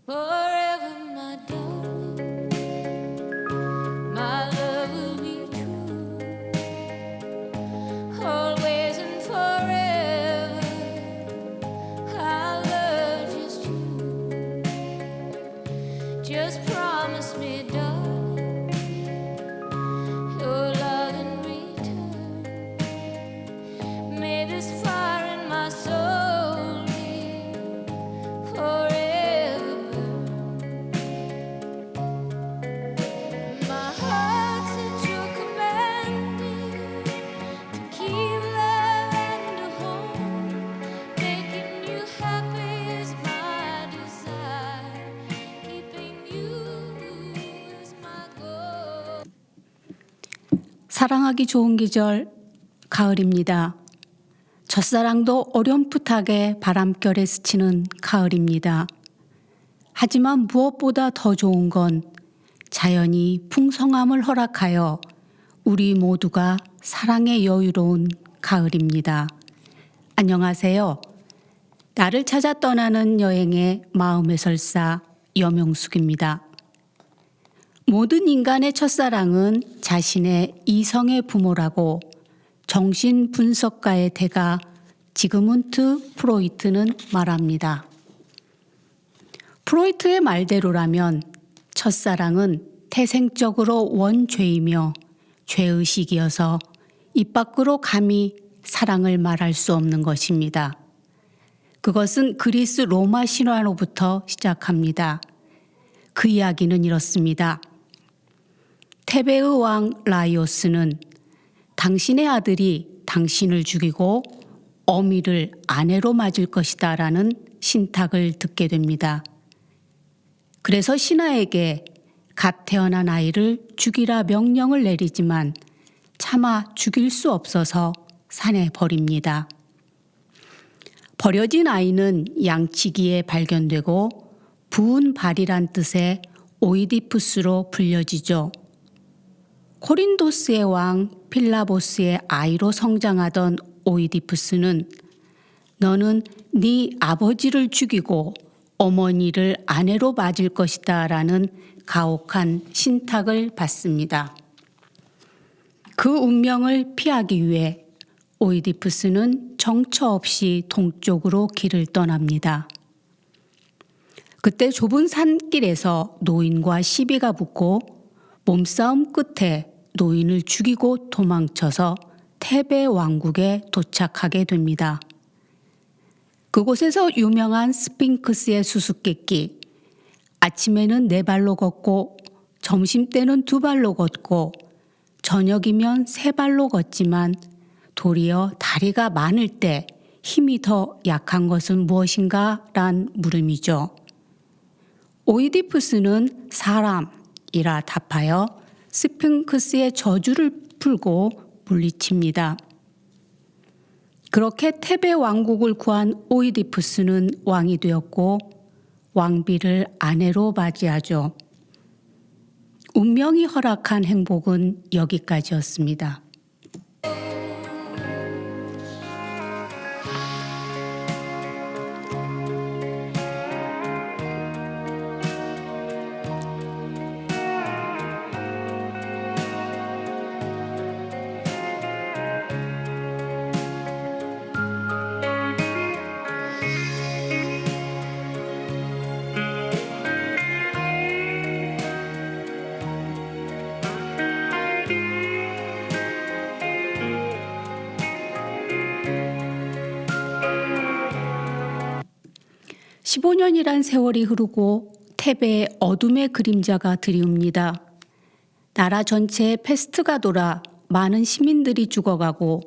Forever, my darling, my love will be true. Always and forever, I'll love just you. Just promise me, darling, your love in return. May this fire in my soul be forever burn. My heart's at your command, dear, to keep love and a home. Making you happy is my desire. Keeping you is my goal. 사랑하기 좋은 계절 가을입니다. 첫사랑도 어렴풋하게 바람결에 스치는 가을입니다. 하지만 무엇보다 더 좋은 건 자연이 풍성함을 허락하여 우리 모두가 사랑에 여유로운 가을입니다. 안녕하세요. 나를 찾아 떠나는 여행의 마음의 설사 여명숙입니다. 모든 인간의 첫사랑은 자신의 이성의 부모라고 정신분석가의 대가 지그문트 프로이트는 말합니다. 프로이트의 말대로라면 첫사랑은 태생적으로 원죄이며 죄의식이어서 입 밖으로 감히 사랑을 말할 수 없는 것입니다. 그것은 그리스 로마 신화로부터 시작합니다. 그 이야기는 이렇습니다. 테베의 왕 라이오스는 당신의 아들이 당신을 죽이고 어미를 아내로 맞을 것이다 라는 신탁을 듣게 됩니다. 그래서 신하에게 갓 태어난 아이를 죽이라 명령을 내리지만 차마 죽일 수 없어서 산에 버립니다. 버려진 아이는 양치기에 발견되고 부은 발이란 뜻의 오이디푸스로 불려지죠. 코린도스의 왕 필라보스의 아이로 성장하던 오이디푸스는 너는 네 아버지를 죽이고 어머니를 아내로 맞을 것이다 라는 가혹한 신탁을 받습니다. 그 운명을 피하기 위해 오이디푸스는 정처 없이 동쪽으로 길을 떠납니다. 그때 좁은 산길에서 노인과 시비가 붙고 몸싸움 끝에 노인을 죽이고 도망쳐서 테베 왕국에 도착하게 됩니다. 그곳에서 유명한 스핑크스의 수수께끼, 아침에는 4발로 걷고 점심때는 2발로 걷고 저녁이면 3발로 걷지만 도리어 다리가 많을 때 힘이 더 약한 것은 무엇인가? 란 물음이죠. 오이디푸스는 사람이라 답하여 스핑크스의 저주를 풀고 물리칩니다. 그렇게 테베 왕국을 구한 오이디푸스는 왕이 되었고 왕비를 아내로 맞이하죠. 운명이 허락한 행복은 여기까지였습니다. (15년이란) 세월이 흐르고 테베의 어둠의 그림자가 드리웁니다. 나라 전체에 패스트가 돌아 많은 시민들이 죽어가고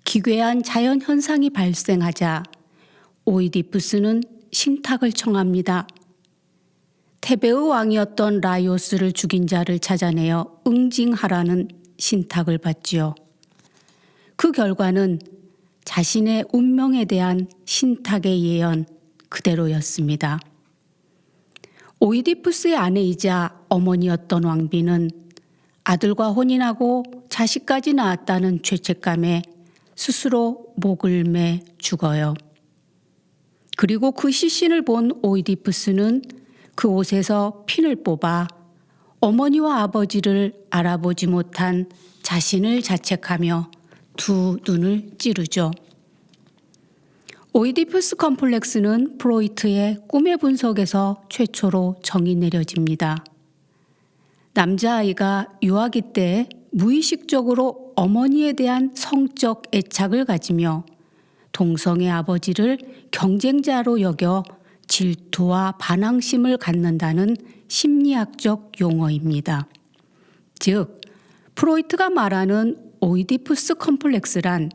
기괴한 자연현상이 발생하자 오이디푸스는 신탁을 청합니다. 테베의 왕이었던 라이오스를 죽인 자를 찾아내어 응징하라는 신탁을 받지요. 그 결과는 자신의 운명에 대한 신탁의 예언 그대로였습니다. 오이디푸스의 아내이자 어머니였던 왕비는 아들과 혼인하고 자식까지 낳았다는 죄책감에 스스로 목을 매 죽어요. 그리고 그 시신을 본 오이디푸스는 그 옷에서 핀을 뽑아 어머니와 아버지를 알아보지 못한 자신을 자책하며 두 눈을 찌르죠. 오이디푸스 컴플렉스는 프로이트의 꿈의 분석에서 최초로 정의 내려집니다. 남자아이가 유아기 때 무의식적으로 어머니에 대한 성적 애착을 가지며 동성의 아버지를 경쟁자로 여겨 질투와 반항심을 갖는다는 심리학적 용어입니다. 즉, 프로이트가 말하는 오이디푸스 컴플렉스란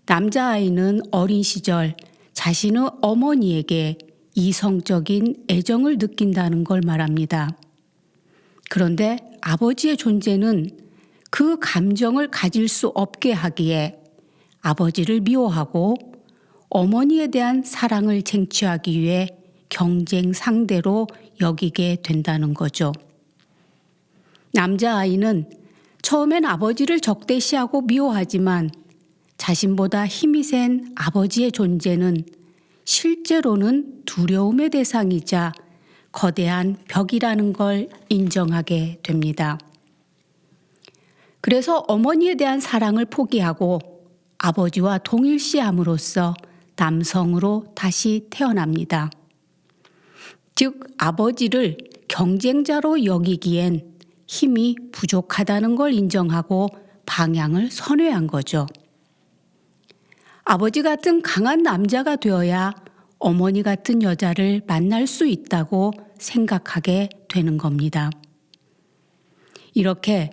남자아이는 어린 시절 자신의 어머니에게 이성적인 애정을 느낀다는 걸 말합니다. 그런데 아버지의 존재는 그 감정을 가질 수 없게 하기에 아버지를 미워하고 어머니에 대한 사랑을 쟁취하기 위해 경쟁 상대로 여기게 된다는 거죠. 남자아이는 처음엔 아버지를 적대시하고 미워하지만 자신보다 힘이 센 아버지의 존재는 실제로는 두려움의 대상이자 거대한 벽이라는 걸 인정하게 됩니다. 그래서 어머니에 대한 사랑을 포기하고 아버지와 동일시함으로써 남성으로 다시 태어납니다. 즉, 아버지를 경쟁자로 여기기엔 힘이 부족하다는 걸 인정하고 방향을 선회한 거죠. 아버지 같은 강한 남자가 되어야 어머니 같은 여자를 만날 수 있다고 생각하게 되는 겁니다. 이렇게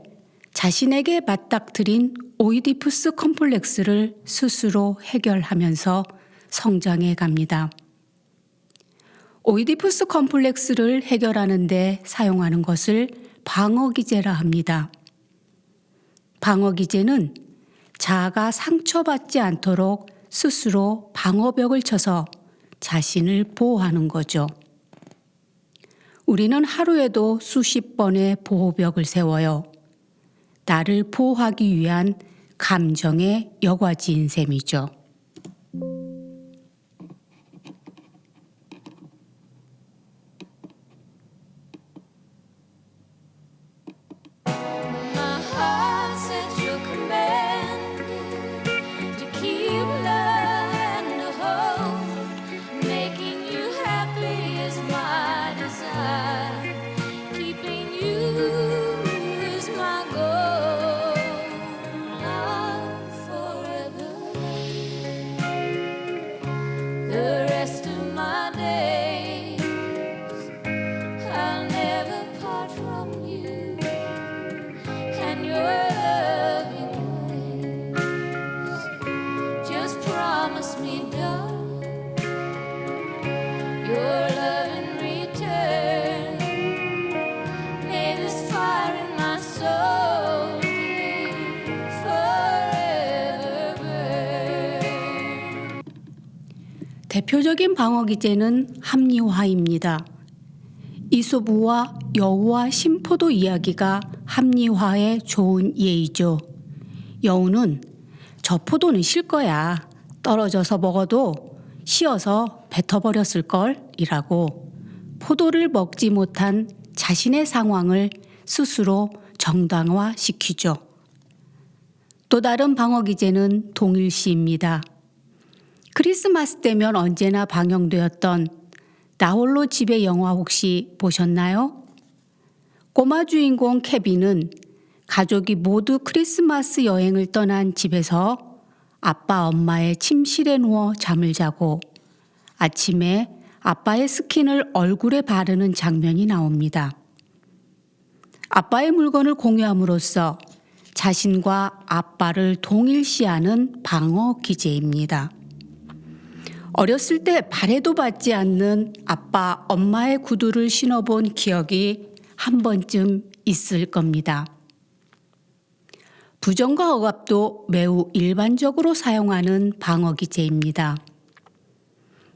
자신에게 맞닥뜨린 오이디푸스 컴플렉스를 스스로 해결하면서 성장해 갑니다. 오이디푸스 컴플렉스를 해결하는 데 사용하는 것을 방어기제라 합니다. 방어기제는 자아가 상처받지 않도록 스스로 방어벽을 쳐서 자신을 보호하는 거죠. 우리는 하루에도 수십 번의 보호벽을 세워요. 나를 보호하기 위한 감정의 여과지인 셈이죠. My heart said you're commanded to keep love and to hold. Making you happy is my desire. Keeping you is my goal. Love forever. The rest of my days, I'll never part from you and your loving ways. Just promise me, darling, your love in return. May this fire in my soul forever burn. 대표적인 방어기제는 합리화입니다. 이솝우와 여우와 심포도 이야기가 합리화의 좋은 예이죠. 여우는 저 포도는 실 거야. 떨어져서 먹어도 쉬어서 뱉어버렸을걸? 이라고 포도를 먹지 못한 자신의 상황을 스스로 정당화시키죠. 또 다른 방어기제는 동일시입니다. 크리스마스 때면 언제나 방영되었던 나홀로 집에 영화 혹시 보셨나요? 꼬마 주인공 케빈은 가족이 모두 크리스마스 여행을 떠난 집에서 아빠 엄마의 침실에 누워 잠을 자고 아침에 아빠의 스킨을 얼굴에 바르는 장면이 나옵니다. 아빠의 물건을 공유함으로써 자신과 아빠를 동일시하는 방어 기제입니다. 어렸을 때 발에도 받지 않는 아빠, 엄마의 구두를 신어본 기억이 한 번쯤 있을 겁니다. 부정과 억압도 매우 일반적으로 사용하는 방어 기제입니다.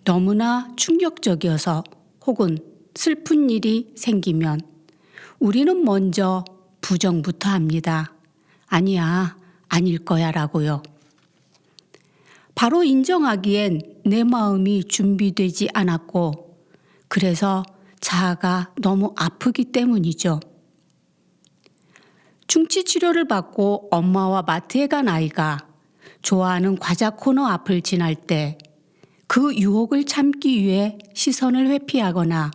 너무나 충격적이어서 혹은 슬픈 일이 생기면 우리는 먼저 부정부터 합니다. 아니야, 아닐 거야 라고요. 바로 인정하기엔 내 마음이 준비되지 않았고 그래서 자아가 너무 아프기 때문이죠. 충치 치료를 받고 엄마와 마트에 간 아이가 좋아하는 과자 코너 앞을 지날 때 그 유혹을 참기 위해 시선을 회피하거나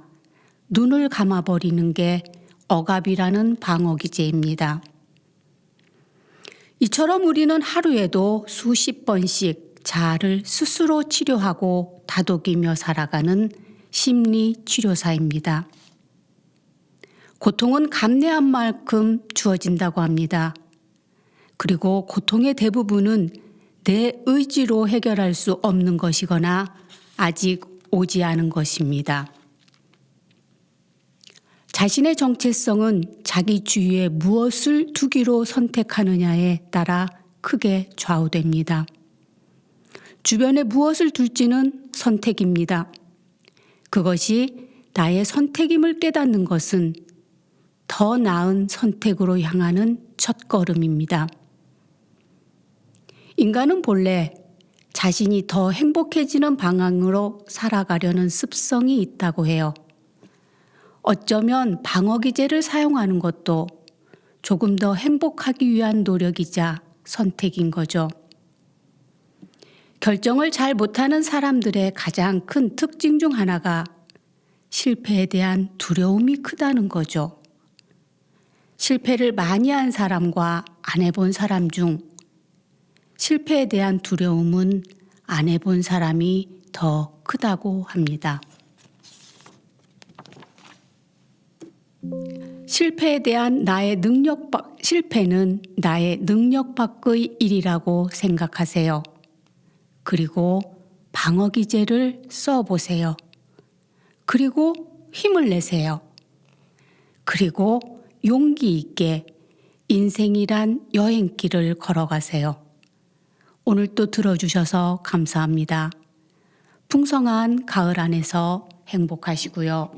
눈을 감아버리는 게 억압이라는 방어기제입니다. 이처럼 우리는 하루에도 수십 번씩 자아를 스스로 치료하고 다독이며 살아가는 심리치료사입니다. 고통은 감내한 만큼 주어진다고 합니다. 그리고 고통의 대부분은 내 의지로 해결할 수 없는 것이거나 아직 오지 않은 것입니다. 자신의 정체성은 자기 주위에 무엇을 두기로 선택하느냐에 따라 크게 좌우됩니다. 주변에 무엇을 둘지는 선택입니다. 그것이 나의 선택임을 깨닫는 것은 더 나은 선택으로 향하는 첫걸음입니다. 인간은 본래 자신이 더 행복해지는 방향으로 살아가려는 습성이 있다고 해요. 어쩌면 방어기제를 사용하는 것도 조금 더 행복하기 위한 노력이자 선택인 거죠. 결정을 잘 못하는 사람들의 가장 큰 특징 중 하나가 실패에 대한 두려움이 크다는 거죠. 실패를 많이 한 사람과 안 해본 사람 중 실패에 대한 두려움은 안 해본 사람이 더 크다고 합니다. 실패는 나의 능력 밖의 일이라고 생각하세요. 그리고 방어기제를 써보세요. 그리고 힘을 내세요. 그리고 용기 있게 인생이란 여행길을 걸어가세요. 오늘 또 들어주셔서 감사합니다. 풍성한 가을 안에서 행복하시고요.